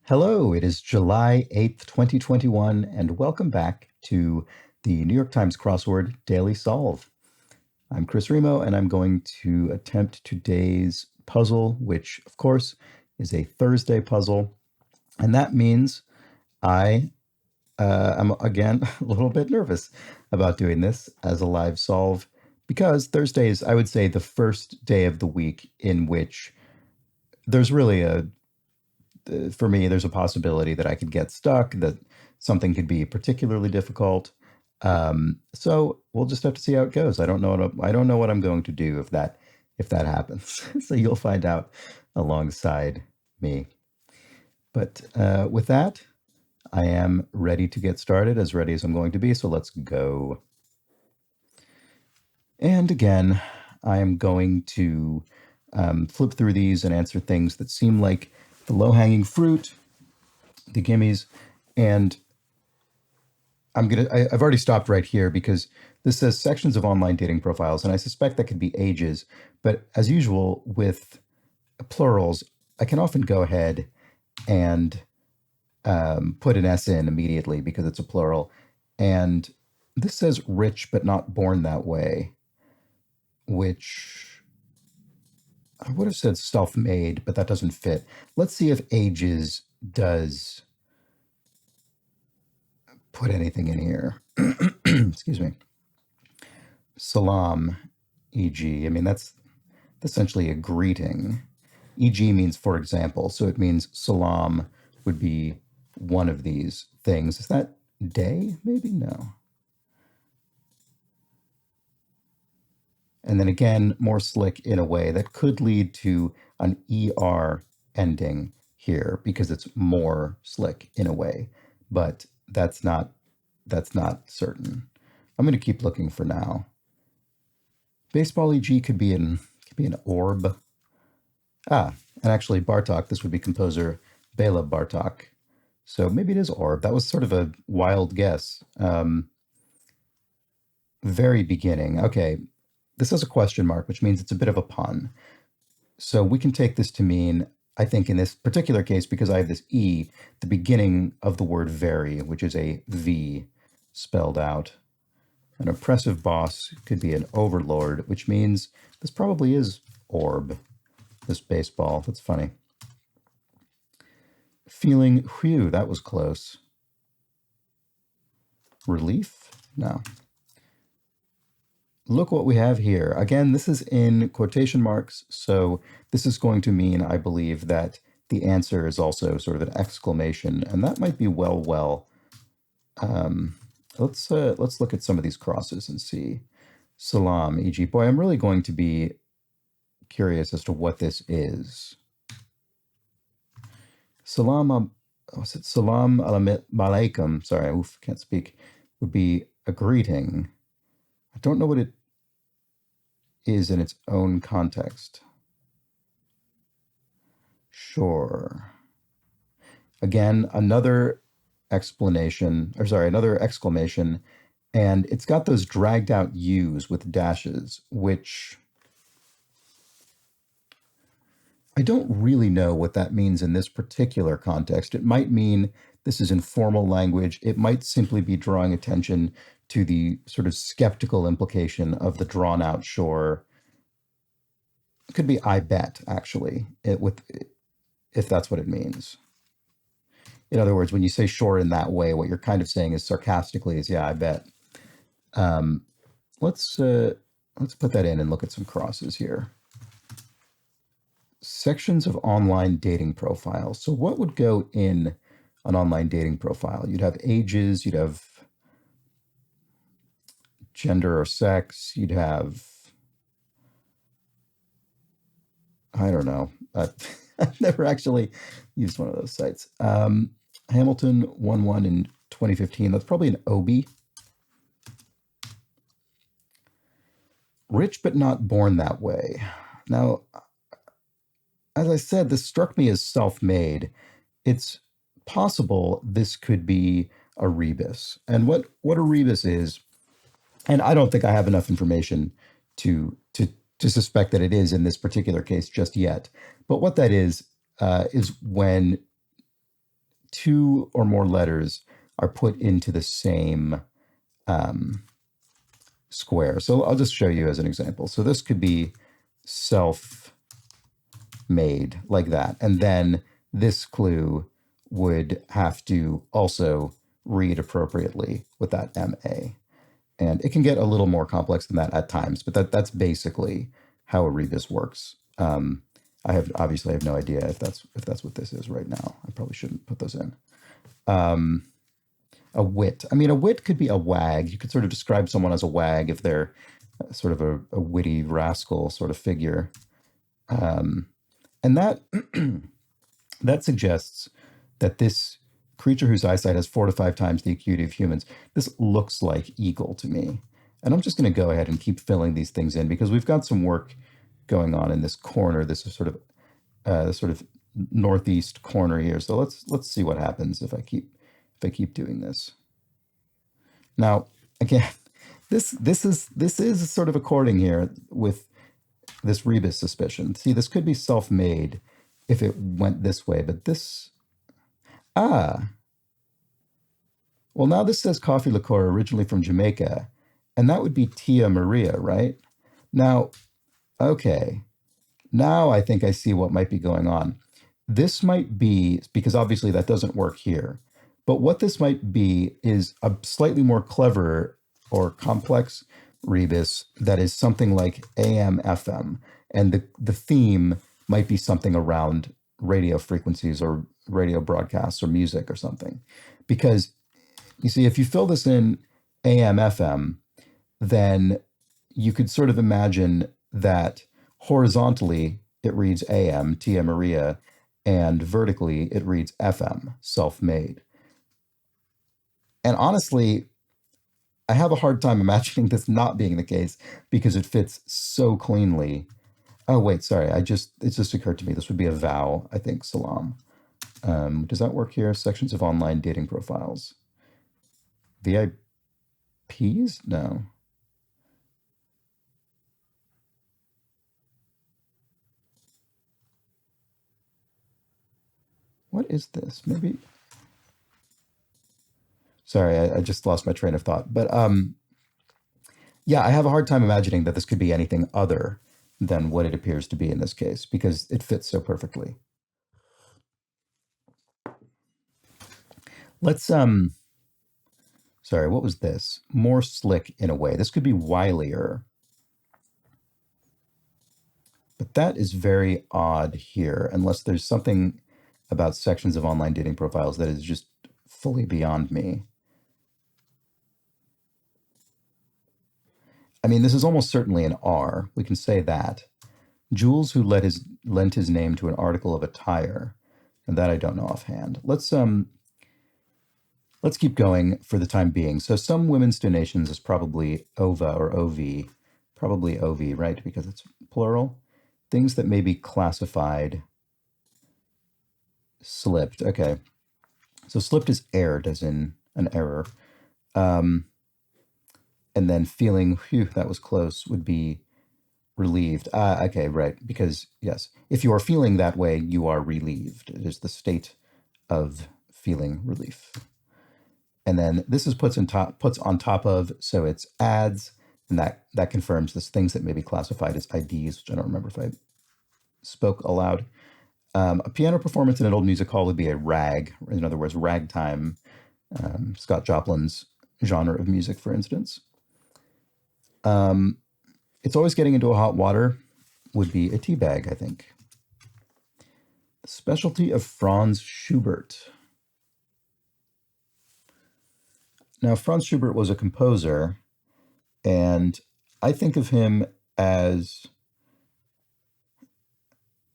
Hello, it is July 8th, 2021, and welcome back to the New York Times Crossword Daily Solve. I'm Chris Remo, and I'm going to attempt today's puzzle, which, of course, is a Thursday puzzle. And that means I am, again, a little bit nervous about doing this as a live solve because Thursday is, I would say, the first day of the week in which there's really for me, there's a possibility that I could get stuck, that something could be particularly difficult. So we'll just have to see how it goes. I don't know what I'm going to do if that happens. So you'll find out alongside me. But with that, I am ready to get started, as ready as I'm going to be. So let's go. And again, I am going to flip through these and answer things that seem like the low-hanging fruit, the gimmies, and I've already stopped right here because this says sections of online dating profiles, and I suspect that could be ages. But as usual with plurals, I can often go ahead and put an S in immediately because it's a plural. And this says rich but not born that way, which I would have said self-made, but that doesn't fit. Let's see if ages does put anything in here. Excuse me. Salam, e.g. I mean, that's essentially a greeting. E.g. means for example, so it means salam would be one of these things. Is that day? Maybe no. And then again, more slick in a way that could lead to an ER ending here because it's more slick in a way, but that's not certain. I'm going to keep looking for now. Baseball EG could be an orb. And actually Bartok, this would be composer Bela Bartok. So maybe it is orb. That was sort of a wild guess. Very beginning. Okay, this has a question mark, which means it's a bit of a pun. So we can take this to mean, I think in this particular case, because I have this E, the beginning of the word very, which is a V spelled out. An oppressive boss could be an overlord, which means this probably is orb, this baseball. That's funny. Feeling, whew, that was close. Relief? No. Look what we have here. Again, this is in quotation marks, so this is going to mean, I believe, that the answer is also sort of an exclamation, and that might be well. Let's look at some of these crosses and see. Salam, e.g. Boy, I'm really going to be curious as to what this is. Salam, was it salam alaikum? Sorry, can't speak. Would be a greeting. I don't know what it is in its own context. Sure. Again, another exclamation, and it's got those dragged out U's with dashes, which I don't really know what that means in this particular context. It might mean this is informal language. It might simply be drawing attention to the sort of skeptical implication of the drawn out sure. It could be I bet, actually, if that's what it means. In other words, when you say sure in that way, what you're kind of saying is sarcastically is, yeah, I bet. Let's put that in and look at some crosses here. Sections of online dating profiles. So what would go in an online dating profile? You'd have ages, you'd have gender or sex, you'd have, I don't know. I've never actually used one of those sites. Hamilton 1-1 in 2015. That's probably an OB. Rich but not born that way. Now, as I said, this struck me as self-made. It's possible this could be a rebus. And what a rebus is, and I don't think I have enough information to suspect that it is in this particular case just yet. But what that is when two or more letters are put into the same um, square. So I'll just show you as an example. So this could be self-made like that. And then this clue would have to also read appropriately with that MA. And it can get a little more complex than that at times, but that's basically how a rebus works. I have no idea if that's what this is right now. I probably shouldn't put those in. A wit. I mean, a wit could be a wag. You could sort of describe someone as a wag if they're sort of a witty rascal sort of figure. And that that suggests that this creature whose eyesight has 4 to 5 times the acuity of humans, this looks like eagle to me. And I'm just going to go ahead and keep filling these things in because we've got some work going on in this corner. This is sort of northeast corner here. So let's see what happens if I keep doing this. Now, again, this is sort of according here with this rebus suspicion. See, this could be self-made if it went this way, but this well, now this says coffee liqueur originally from Jamaica, and that would be Tia Maria, right? Now, okay, now I think I see what might be going on. This might be, because obviously that doesn't work here, but what this might be is a slightly more clever or complex rebus that is something like AM FM, and the theme might be something around radio frequencies or radio broadcasts or music or something. Because you see, if you fill this in AM FM, then you could sort of imagine that horizontally it reads AM, Tia Maria, and vertically it reads FM, self-made. And honestly, I have a hard time imagining this not being the case because it fits so cleanly. Oh, wait, sorry. It just occurred to me. This would be a vow, I think, salam. Does that work here? Sections of online dating profiles. VIPs? No. What is this? Maybe. Sorry, I just lost my train of thought. But yeah, I have a hard time imagining that this could be anything other than what it appears to be in this case because it fits so perfectly. Let's sorry, what was this? More slick in a way. This could be wilier. But that is very odd here, unless there's something about sections of online dating profiles that is just fully beyond me. I mean, this is almost certainly an R. We can say that. Jules, who lent his name to an article of attire, and that I don't know offhand. Let's keep going for the time being. So some women's donations is probably OVA or OV, probably OV, right? Because it's plural. Things that may be classified. Slipped. Okay. So slipped is erred, as in an error. And then feeling, phew, that was close, would be relieved. Okay, right. Because, yes, if you are feeling that way, you are relieved. It is the state of feeling relief. And then this is puts on top of, so it's adds, and that confirms this things that may be classified as IDs, which I don't remember if I spoke aloud. A piano performance in an old music hall would be a rag, in other words, ragtime, Scott Joplin's genre of music, for instance. It's always getting into a hot water would be a tea bag, I think. The specialty of Franz Schubert. Now, Franz Schubert was a composer, and I think of him as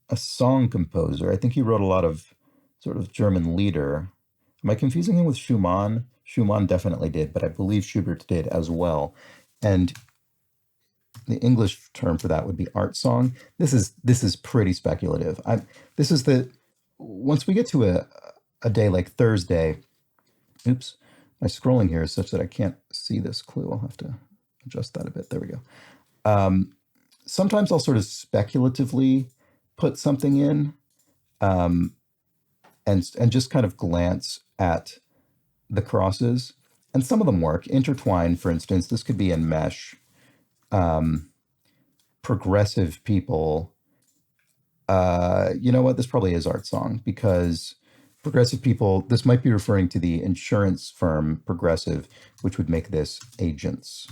a song composer. I think he wrote a lot of sort of German lieder. Am I confusing him with Schumann? Schumann definitely did, but I believe Schubert did as well. And the English term for that would be art song. This is pretty speculative. Once we get to a day like Thursday, oops, my scrolling here is such that I can't see this clue. I'll have to adjust that a bit. There we go. Sometimes I'll sort of speculatively put something in, and and just kind of glance at the crosses. And some of them work. Intertwine, for instance, this could be in mesh. Um, Progressive people. You know what? This probably is Art Song because progressive people, this might be referring to the insurance firm Progressive, which would make this agents.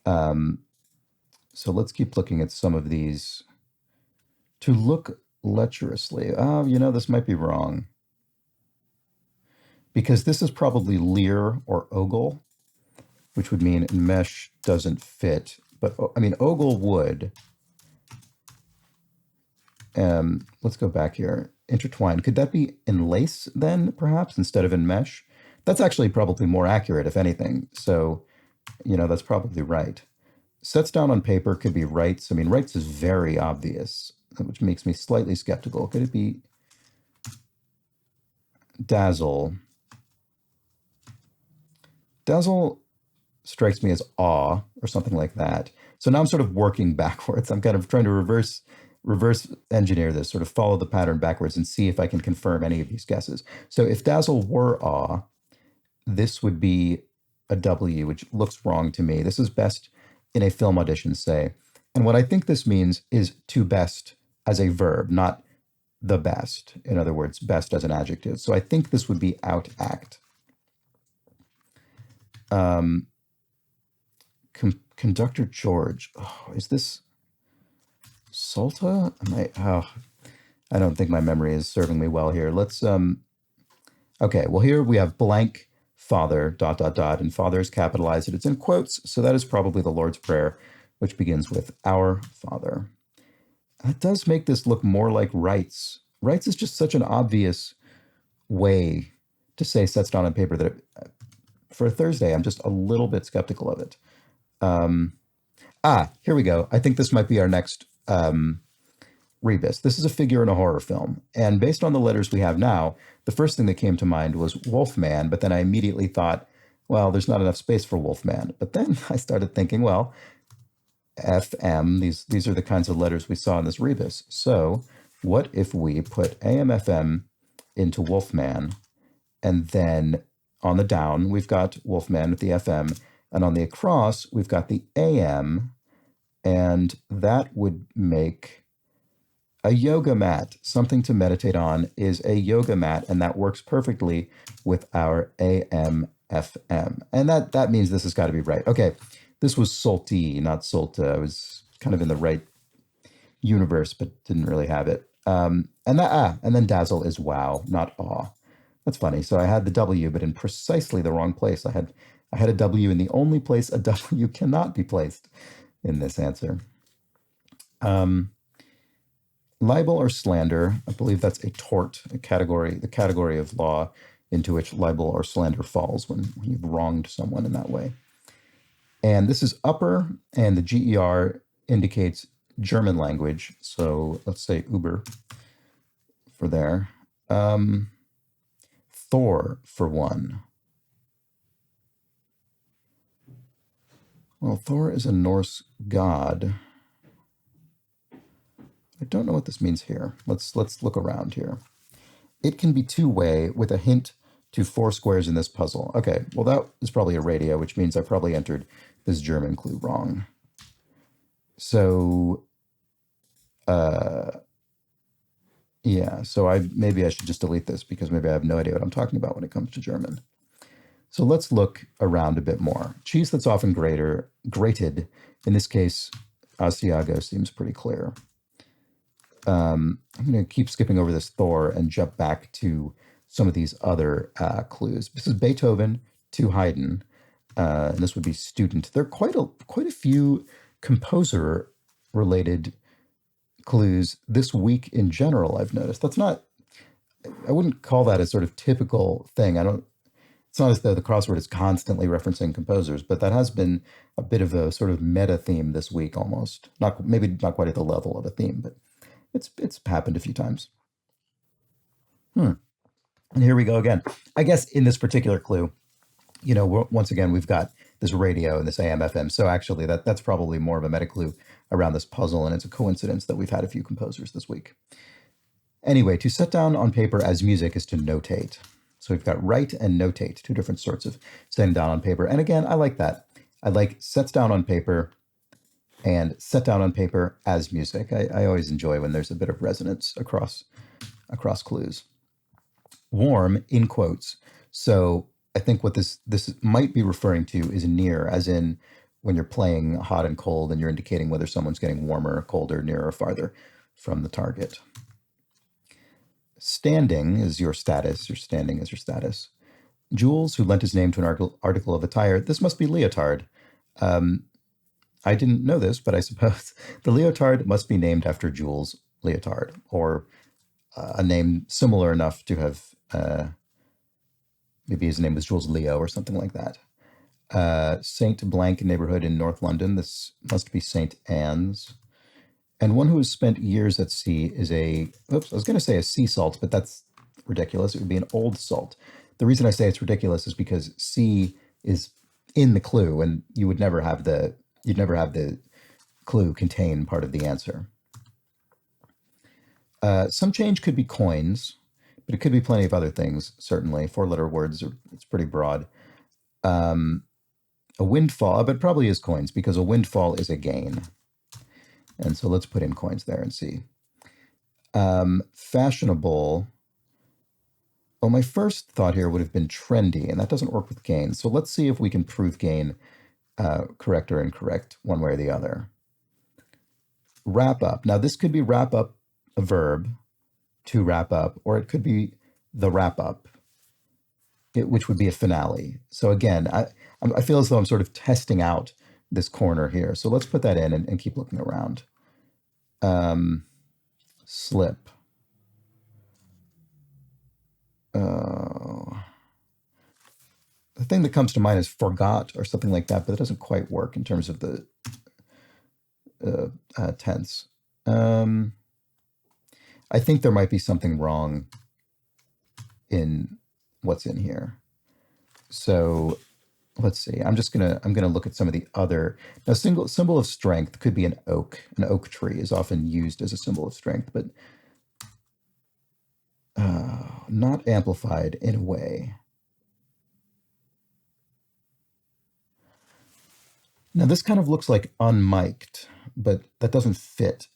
Um, so let's keep looking at some of these. To look lecherously. Oh, this might be wrong because this is probably Lear or Ogle, which would mean mesh doesn't fit. But I mean, Ogle would. Let's go back here. Intertwine. Could that be in lace then, perhaps, instead of in mesh? That's actually probably more accurate, if anything. So, that's probably right. Sets down on paper could be rights. I mean, rights is very obvious, which makes me slightly skeptical. Could it be dazzle? Dazzle strikes me as awe or something like that. So now I'm sort of working backwards. I'm kind of trying to reverse engineer this, sort of follow the pattern backwards and see if I can confirm any of these guesses. So if dazzle were awe, this would be a W, which looks wrong to me. This is best in a film audition, say. And what I think this means is to best as a verb, not the best. In other words, best as an adjective. So I think this would be out act. Conductor George. Oh, is this Salta? I don't think my memory is serving me well here. Let's okay, well here we have blank father, dot, dot, dot, and father is capitalized and it's in quotes. So that is probably the Lord's Prayer, which begins with our Father. That does make this look more like rights. Rights is just such an obvious way to say sets down on paper that for a Thursday, I'm just a little bit skeptical of it. Here we go. I think this might be our next rebus. This is a figure in a horror film. And based on the letters we have now, the first thing that came to mind was Wolfman, but then I immediately thought, well, there's not enough space for Wolfman. But then I started thinking, well, FM, these are the kinds of letters we saw in this rebus. So what if we put AM/FM into Wolfman, and then on the down, we've got Wolfman with the FM, and on the across, we've got the AM, and that would make a yoga mat. Something to meditate on is a yoga mat, and that works perfectly with our AM/FM. And that means this has got to be right. Okay, this was salty, not Solta. I was kind of in the right universe, but didn't really have it. And then dazzle is wow, not awe. That's funny. So I had the W, but in precisely the wrong place. I had a W in the only place a W cannot be placed in this answer. Libel or slander, I believe that's a tort, the category of law into which libel or slander falls when you've wronged someone in that way. And this is upper, and the GER indicates German language. So let's say Uber for there. Thor for one. Well, Thor is a Norse god. I don't know what this means here. Let's look around here. It can be two-way with a hint to 4 squares in this puzzle. Okay, well that is probably a radio, which means I probably entered this German clue wrong. So, yeah, so maybe I should just delete this because maybe I have no idea what I'm talking about when it comes to German. So let's look around a bit more. Cheese that's often grated. In this case, Asiago seems pretty clear. I'm going to keep skipping over this Thor and jump back to some of these other clues. This is Beethoven to Haydn, and this would be student. There are quite a few composer-related clues this week in general, I've noticed. I wouldn't call that a sort of typical thing. It's not as though the crossword is constantly referencing composers, but that has been a bit of a sort of meta theme this week almost. Maybe not quite at the level of a theme, but it's happened a few times. And here we go again. I guess in this particular clue, once again, we've got this radio and this AM/FM. So actually that's probably more of a meta clue around this puzzle, and it's a coincidence that we've had a few composers this week. Anyway, to set down on paper as music is to notate. So we've got write and notate, two different sorts of setting down on paper. And again, I like that. I like sets down on paper and set down on paper as music. I always enjoy when there's a bit of resonance across clues. Warm in quotes. So I think what this might be referring to is near, as in when you're playing hot and cold and you're indicating whether someone's getting warmer, colder, nearer, or farther from the target. Standing is your status. Your standing is your status. Jules, who lent his name to an article of attire. This must be leotard. I didn't know this, but I suppose the leotard must be named after Jules Leotard, or a name similar enough to have, maybe his name was Jules Leo or something like that. Saint Blank neighborhood in North London. This must be Saint Anne's. And one who has spent years at sea is I was going to say a sea salt, but that's ridiculous. It would be an old salt. The reason I say it's ridiculous is because sea is in the clue, and you'd never have the clue contain part of the answer. Some change could be coins, but it could be plenty of other things, certainly. Four-letter words, it's pretty broad. A windfall, but probably is coins, because a windfall is a gain. And so let's put in coins there and see. Fashionable. Well, my first thought here would have been trendy, and that doesn't work with gain. So let's see if we can prove gain correct or incorrect one way or the other. Wrap up. Now, this could be wrap up, a verb, to wrap up, or it could be the wrap up, which would be a finale. So again, I feel as though I'm sort of testing out this corner here. So let's put that in and keep looking around. Slip. The thing that comes to mind is forgot or something like that, but it doesn't quite work in terms of the tense. I think there might be something wrong in what's in here. So let's see. I'm gonna look at some of the other. Now, symbol of strength could be an oak. An oak tree is often used as a symbol of strength, but not amplified in a way. Now, this kind of looks like unmiked, but that doesn't fit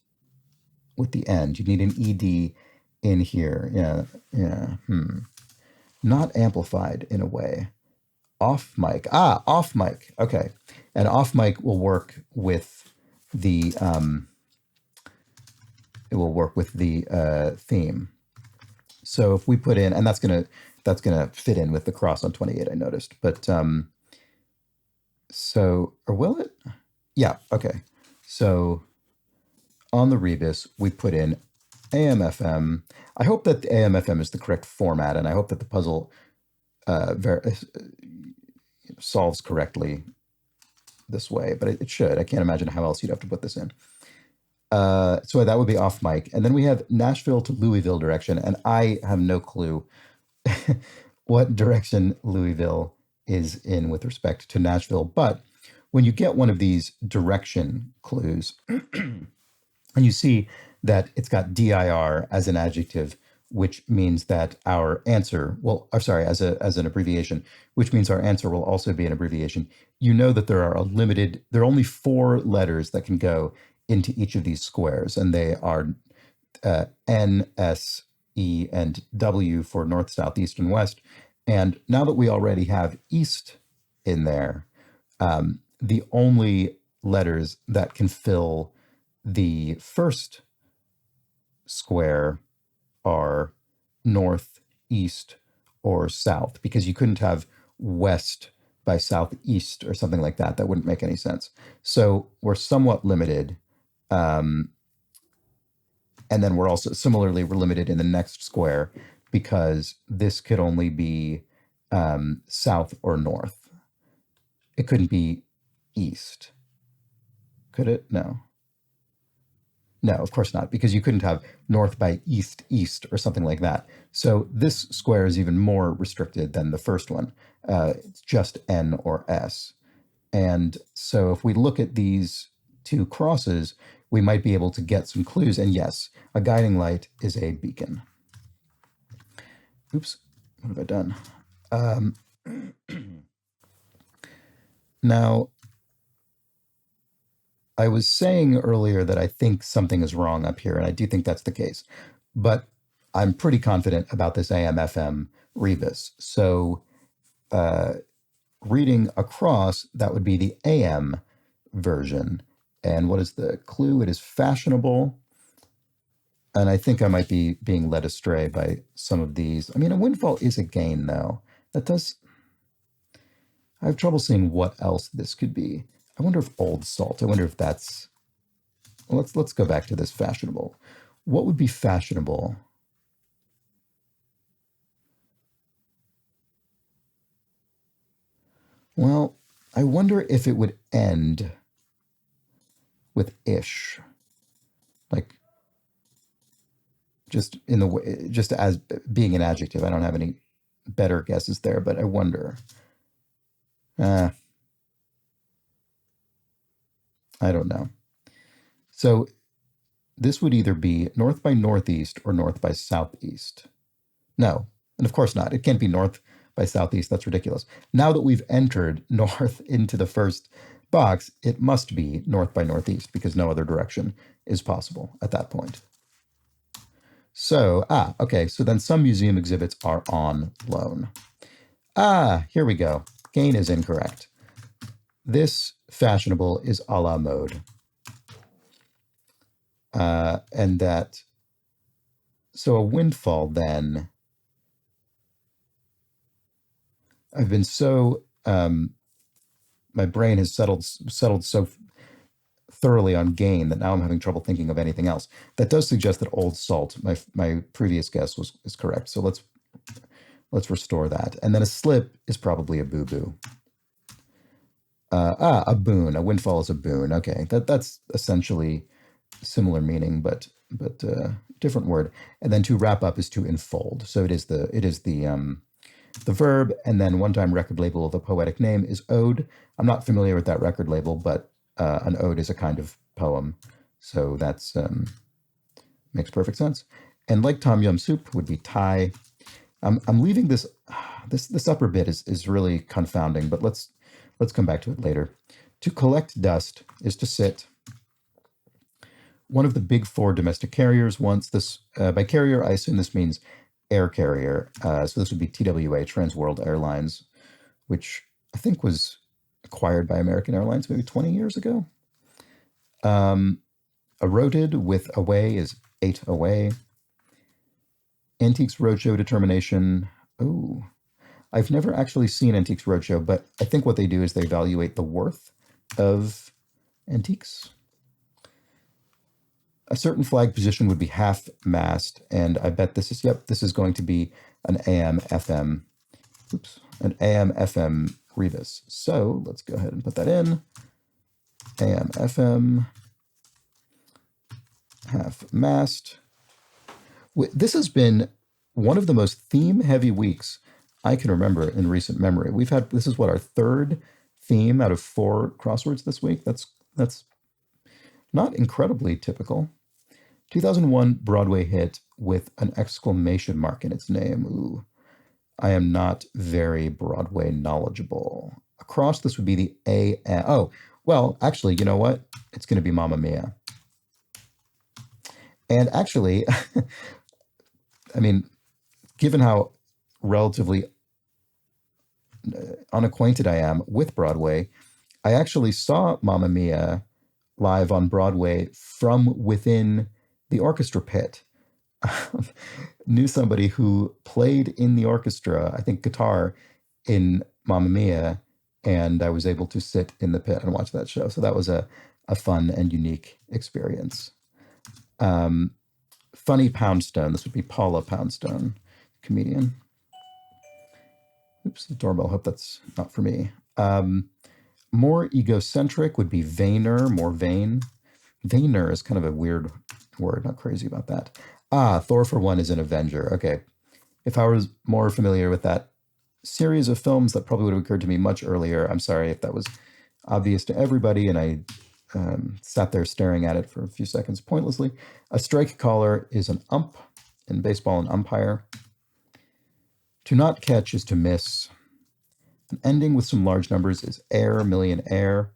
with the end. You need an ed in here. Yeah. Not amplified in a way. Off mic. Off mic. Okay. And off mic will work with the theme. So if we put in, and that's gonna fit in with the cross on 28, I noticed. But so, or will it? Yeah, okay. So on the rebus, we put in AM/FM. I hope that the AM/FM is the correct format, and I hope that the puzzle solves correctly this way, but it should. I can't imagine how else you'd have to put this in. So that would be off mic. And then we have Nashville to Louisville direction, and I have no clue what direction Louisville is in with respect to Nashville. But when you get one of these direction clues, and you see that it's got dir as an adjective, which means that our answer as an abbreviation, which means our answer will also be an abbreviation. You know that there are only 4 letters that can go into each of these squares, and they are N, S, E, and W for north, south, east, and west. And now that we already have east in there, the only letters that can fill the first square are north, east, or south, because you couldn't have west by southeast or something like that. That wouldn't make any sense. So we're somewhat limited. And then we're limited in the next square, because this could only be south or north. It couldn't be east. Could it? No. No, of course not, because you couldn't have north by east or something like that. So this square is even more restricted than the first one. It's just N or S. And so if we look at these 2 crosses, we might be able to get some clues. And yes, a guiding light is a beacon. Oops, what have I done? Now, I was saying earlier that I think something is wrong up here, and I do think that's the case. But I'm pretty confident about this AM/FM rebus. So reading across, that would be the AM version. And what is the clue? It is fashionable. And I think I might be being led astray by some of these. I mean, a windfall is a gain, though. That does. I have trouble seeing what else this could be. I wonder if old salt. I wonder if that's. Well, let's go back to this fashionable. What would be fashionable? Well, I wonder if it would end with ish, like just in the way, just as being an adjective. I don't have any better guesses there, but I wonder. I don't know. So this would either be north by northeast or north by southeast. No, and of course not. It can't be north by southeast. That's ridiculous. Now that we've entered north into the first box, it must be north by northeast because no other direction is possible at that point. So, okay. So then some museum exhibits are on loan. Here we go. Gain is incorrect. This fashionable is a la mode. And that, so a windfall then, I've been so, my brain has settled so thoroughly on gain that now I'm having trouble thinking of anything else. That does suggest that old salt, my previous guess is correct. So let's restore that. And then a slip is probably a boo-boo. A boon. A windfall is a boon. Okay, that's essentially similar meaning, but different word. And then to wrap up is to enfold. So it is the verb, and then one-time record label of the poetic name is ode. I'm not familiar with that record label, but an ode is a kind of poem, so that's makes perfect sense. And like tom yum soup would be Thai. I'm leaving this upper bit is really confounding, but let's come back to it later. To collect dust is to sit. One of the big four domestic carriers wants this. By carrier, I assume this means air carrier. So this would be TWA, Trans World Airlines, which I think was acquired by American Airlines maybe 20 years ago. Eroded with away is 8 away. Antiques Roadshow determination. Oh, I've never actually seen Antiques Roadshow, but I think what they do is they evaluate the worth of antiques. A certain flag position would be half mast, and I bet this is going to be an AM/FM. An AM/FM rebus. So let's go ahead and put that in. AM/FM, half mast. This has been one of the most theme-heavy weeks I can remember in recent memory. This is what, our third theme out of 4 crosswords this week. That's not incredibly typical. 2001 Broadway hit with an exclamation mark in its name. Ooh, I am not very Broadway knowledgeable. Across, this would be the A. Oh, well, actually, you know what? It's going to be Mamma Mia. And actually, I mean, given how relatively unacquainted I am with Broadway, I actually saw Mamma Mia live on Broadway from within the orchestra pit. Knew somebody who played in the orchestra, I think guitar, in Mamma Mia, and I was able to sit in the pit and watch that show. So that was a fun and unique experience. Funny Poundstone. This would be Paula Poundstone, comedian. Oops, the doorbell. Hope that's not for me. More egocentric would be vainer, more vain. Vainer is kind of a weird word. Not crazy about that. Thor for One is an Avenger. Okay. If I was more familiar with that series of films, that probably would have occurred to me much earlier. I'm sorry if that was obvious to everybody and I sat there staring at it for a few seconds pointlessly. A strike caller is an ump. In baseball, an umpire. To not catch is to miss. An ending with some large numbers is air, million, air.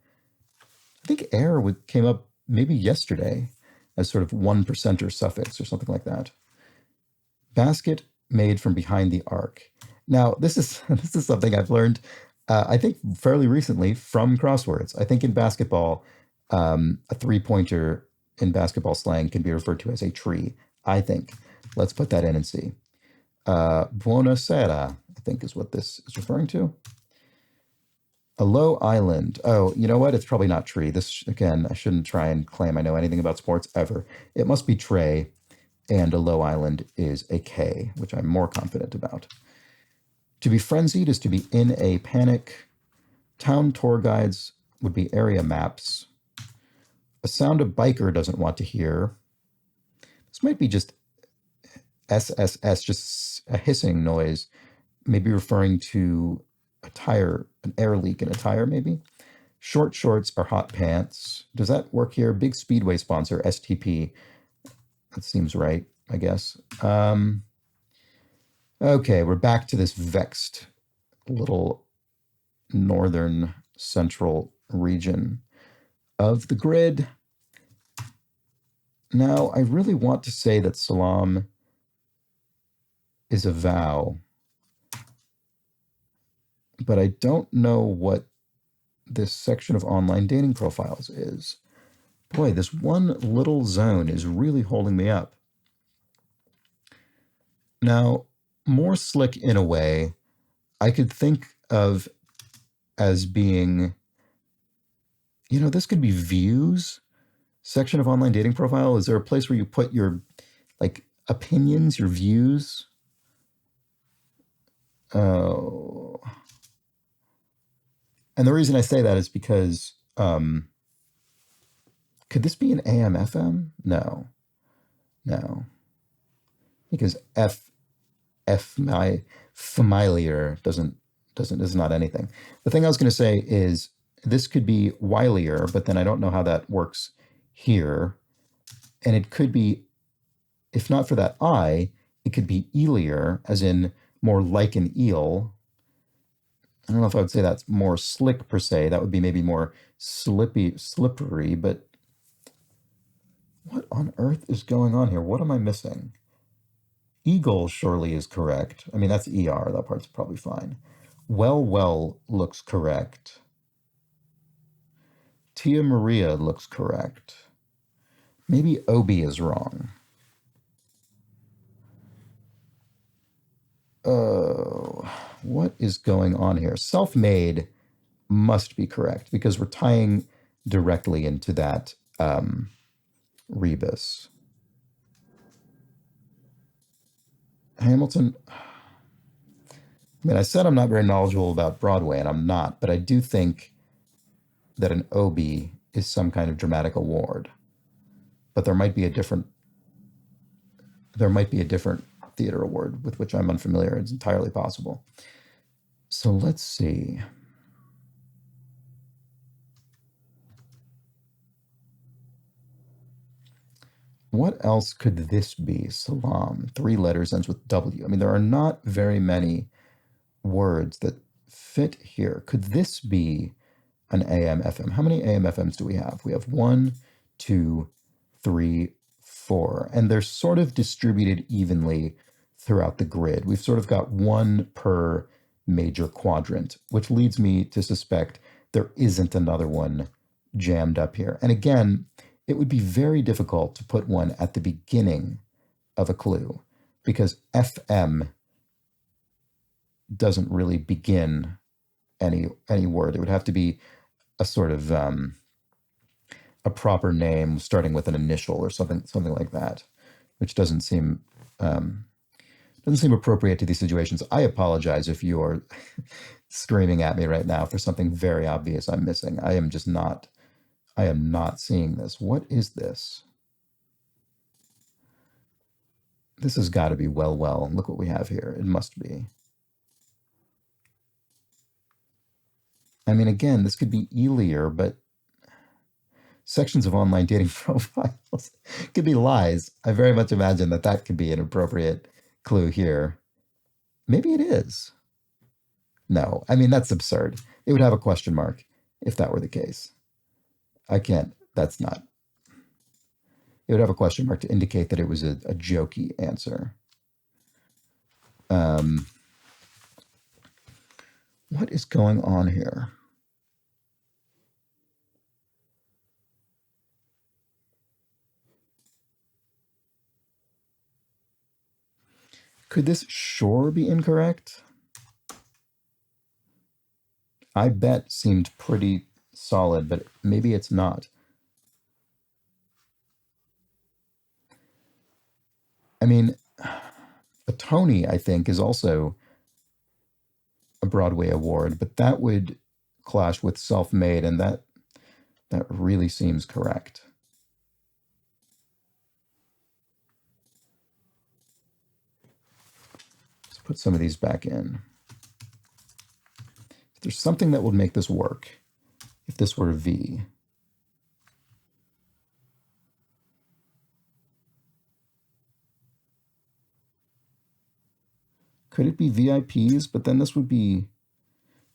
I think air came up maybe yesterday as sort of 1% suffix or something like that. Basket made from behind the arc. Now, this is this is something I've learned, I think, fairly recently from crosswords. I think in basketball, a three-pointer in basketball slang can be referred to as a tree. I think. Let's put that in and see. Buonasera, I think is what this is referring to. A low island. Oh, you know what? It's probably not tree. This, again, I shouldn't try and claim I know anything about sports ever. It must be tray, and a low island is a K, which I'm more confident about. To be frenzied is to be in a panic. Town tour guides would be area maps. A sound a biker doesn't want to hear. This might be just SSS, just a hissing noise, maybe referring to a tire, an air leak in a tire, maybe. Short shorts are hot pants. Does that work here? Big Speedway sponsor, STP. That seems right, I guess. Okay, we're back to this vexed little northern central region of the grid. Now, I really want to say that salam is a vow, but I don't know what this section of online dating profiles is. Boy, this one little zone is really holding me up. Now, more slick in a way, I could think of as being, this could be views section of online dating profile. Is there a place where you put your opinions, your views? Oh. And the reason I say that is because could this be an AM FM? No. Because my familiar is not anything. The thing I was going to say is this could be wilier, but then I don't know how that works here. And it could be, if not for that I, it could be eelier, as in more like an eel. I don't know if I would say that's more slick per se. That would be maybe more slippery, but what on earth is going on here? What am I missing? Eagle surely is correct. I mean, that's ER. That part's probably fine. Well looks correct. Tia Maria looks correct. Maybe Obi is wrong. Oh, what is going on here? Self-made must be correct because we're tying directly into that rebus. Hamilton. I mean, I said I'm not very knowledgeable about Broadway, and I'm not, but I do think that an OB is some kind of dramatic award. But there might be a different theater award with which I'm unfamiliar. It's entirely possible. So let's see. What else could this be? Salam, 3 letters, ends with W. I mean, there are not very many words that fit here. Could this be an AM FM? How many AM FMs do we have? We have 1, 2, 3, 4, and they're sort of distributed evenly throughout the grid. We've sort of got 1 per major quadrant, which leads me to suspect there isn't another one jammed up here. And again, it would be very difficult to put one at the beginning of a clue because FM doesn't really begin any word. It would have to be a sort of a proper name starting with an initial or something like that, which doesn't seem appropriate to these situations. I apologize if you are screaming at me right now for something very obvious I'm missing. I am not seeing this. What is this? This has got to be well. Look what we have here. It must be. I mean, again, this could be eelier, but sections of online dating profiles could be lies. I very much imagine that that could be an appropriate clue here. Maybe it is. No, I mean, that's absurd. It would have a question mark if that were the case. I can't, that's not. It would have a question mark to indicate that it was a jokey answer. What is going on here? Could this sure be incorrect? I bet seemed pretty solid, but maybe it's not. I mean, a Tony, I think, is also a Broadway award, but that would clash with self-made, and that really seems correct. Let's put some of these back in. If there's something that would make this work, if this were a V. Could it be VIPs? But then this would be,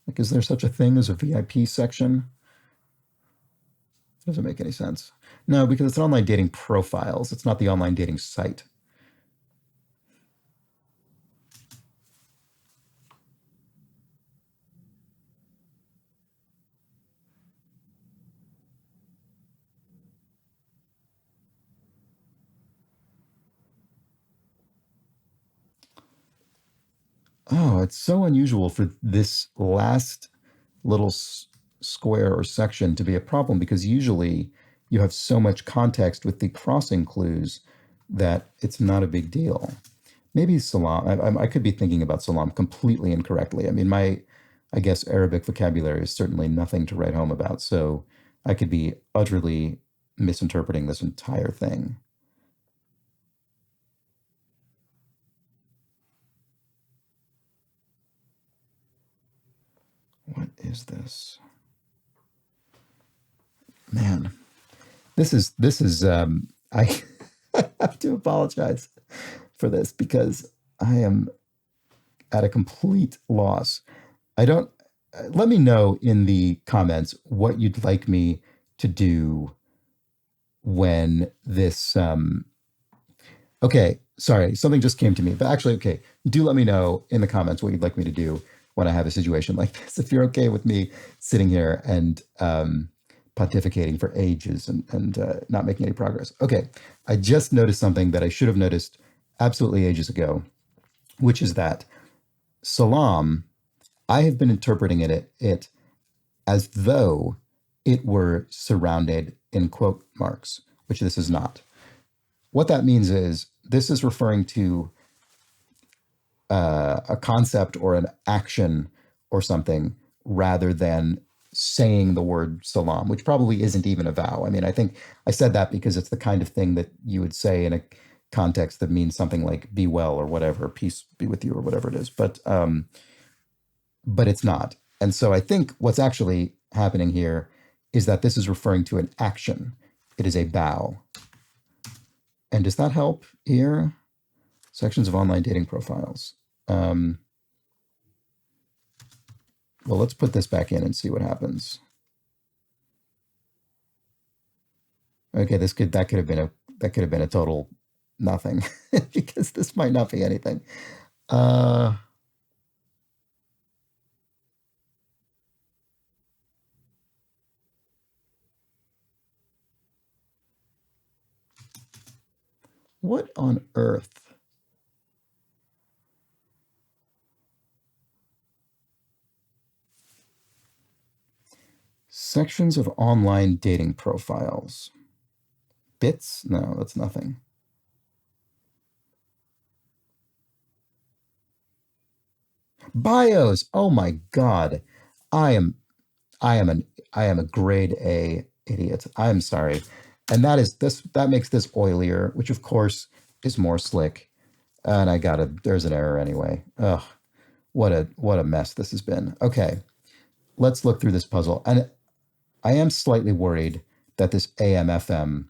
like, is there such a thing as a VIP section? Doesn't make any sense. No, because it's an online dating profiles. It's not the online dating site. Oh, it's so unusual for this last little square or section to be a problem because usually you have so much context with the crossing clues that it's not a big deal. Maybe salam. I could be thinking about salam completely incorrectly. I mean, I guess Arabic vocabulary is certainly nothing to write home about. So I could be utterly misinterpreting this entire thing. What is this? Man, this is I I have to apologize for this because I am at a complete loss. I don't Let me know in the comments what you'd like me to do when this okay, sorry, something just came to me. But actually, okay, do let me know in the comments what you'd like me to do when I have a situation like this. If you're okay with me sitting here and pontificating for ages and not making any progress. Okay, I just noticed something that I should have noticed absolutely ages ago, which is that salam, I have been interpreting it as though it were surrounded in quote marks, which this is not. What that means is this is referring to a concept or an action or something rather than saying the word salam, which probably isn't even a vow. I mean, I think I said that because it's the kind of thing that you would say in a context that means something like be well or whatever, peace be with you or whatever it is. But it's not. And so I think what's actually happening here is that this is referring to an action. It is a bow. And does that help here? Sections of online dating profiles. Well, let's put this back in and see what happens. Okay, that could have been a total nothing because this might not be anything. What on earth? Sections of online dating profiles. Bits? No, that's nothing. Bios. Oh my God. I am a grade A idiot. I'm sorry. And that makes this oilier, which of course is more slick. And there's an error anyway. Ugh, what a mess this has been. Okay, let's look through this puzzle. And I am slightly worried that this AM/FM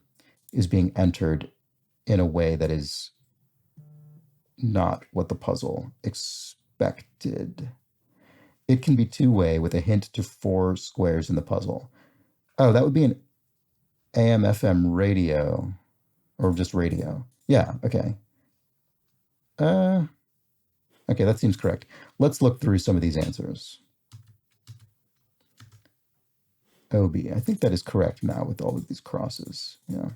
is being entered in a way that is not what the puzzle expected. It can be two-way with a hint to 4 squares in the puzzle. Oh, that would be an AM/FM radio, or just radio. Yeah, okay. Okay, that seems correct. Let's look through some of these answers. OB, I think that is correct now with all of these crosses. Yeah.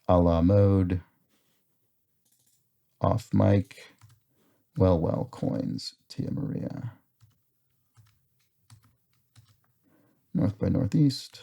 A la mode, off mic, well, coins, Tia Maria. North by Northeast.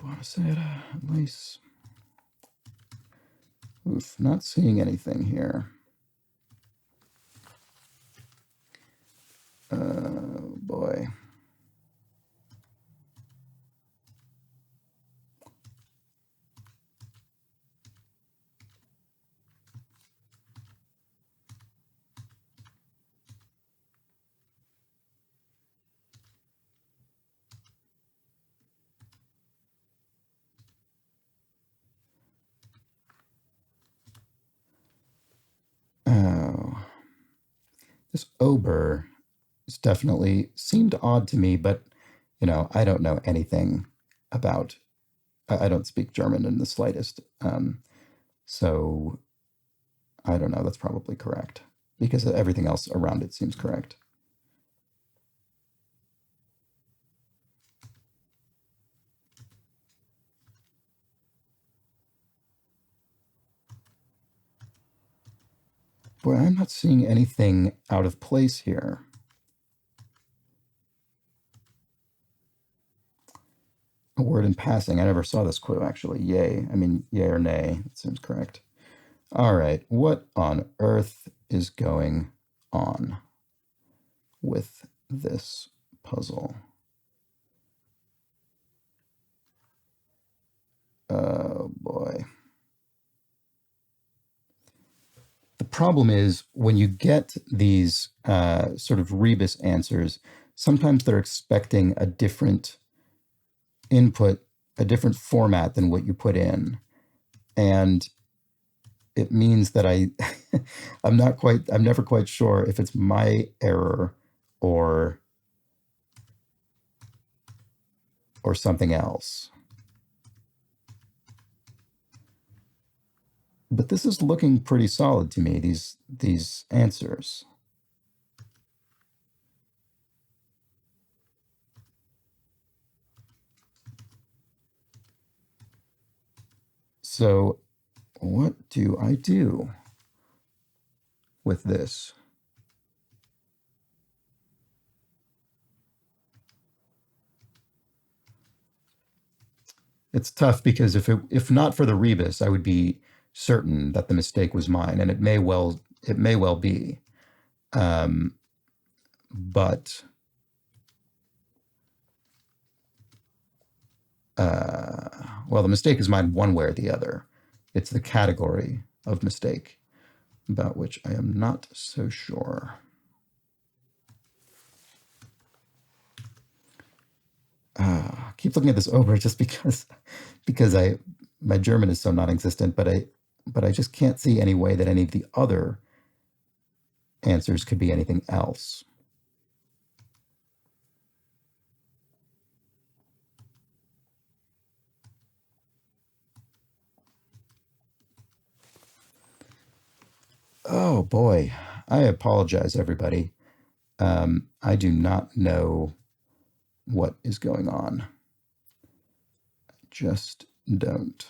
Buonasera, nice. Oof, not seeing anything here. Oh boy. Oh, this Ober definitely seemed odd to me, but I don't know anything about. I don't speak German in the slightest, so I don't know. That's probably correct because everything else around it seems correct. Boy, I'm not seeing anything out of place here. A word in passing. I never saw this clue, actually. Yay. I mean, yay or nay. It seems correct. All right. What on earth is going on with this puzzle? Oh, boy. The problem is when you get these sort of rebus answers, sometimes they're expecting a different input, a different format than what you put in. And it means that I'm never quite sure if it's my error or something else. But this is looking pretty solid to me, these answers. So what do I do with this? It's tough because if not for the rebus, I would be certain that the mistake was mine, and it may well be. But well, the mistake is mine one way or the other. It's the category of mistake about which I am not so sure. Keep looking at this over just because my German is so non-existent, but I just can't see any way that any of the other answers could be anything else. Oh boy, I apologize, everybody. I do not know what is going on. I just don't.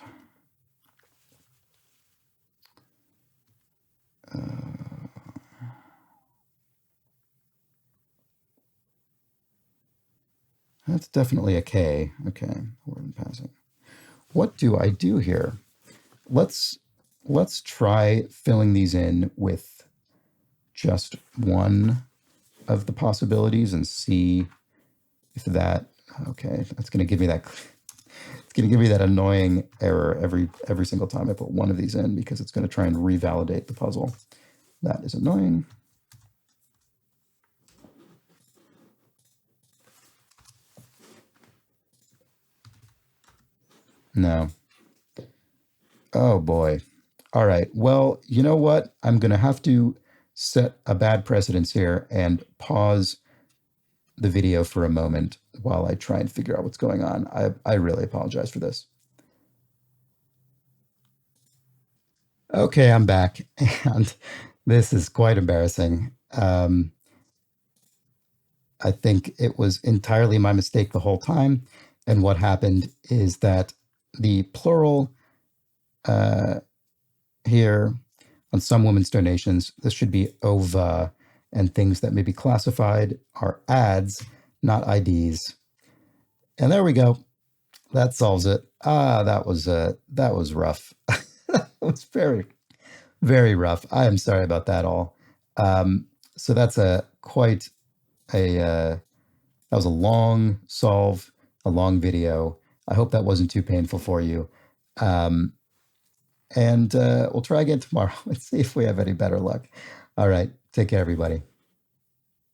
That's definitely a K. Okay, word in passing. What do I do here? Let's try filling these in with just one of the possibilities and see that. Okay, that's going to give me that. It's going to give me that annoying error every single time I put one of these in because it's going to try and revalidate the puzzle. That is annoying. No. Oh boy. All right. Well, you know what? I'm going to have to set a bad precedence here and pause the video for a moment while I try and figure out what's going on. I really apologize for this. Okay, I'm back. And this is quite embarrassing. I think it was entirely my mistake the whole time. And what happened is that the plural here on some women's donations, this should be OVA, and things that may be classified are ads, not IDs. And there we go. That solves it. That was rough. That was very, very rough. I am sorry about that all. So that's a quite a that was a long solve, a long video. I hope that wasn't too painful for you. And we'll try again tomorrow. Let's see if we have any better luck. All right. Take care, everybody.